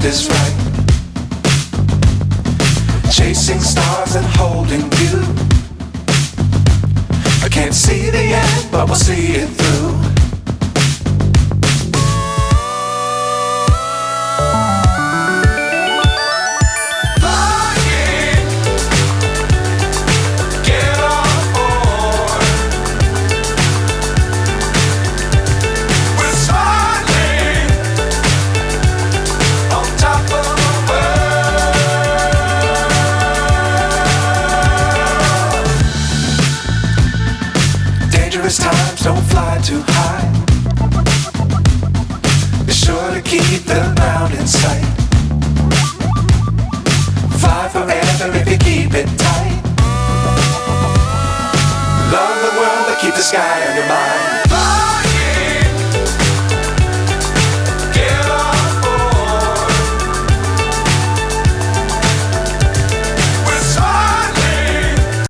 is right. Chasing stars and holding you. I can't see the end, but we'll see it through. Dangerous times, don't fly too high. Be sure to keep the ground in sight.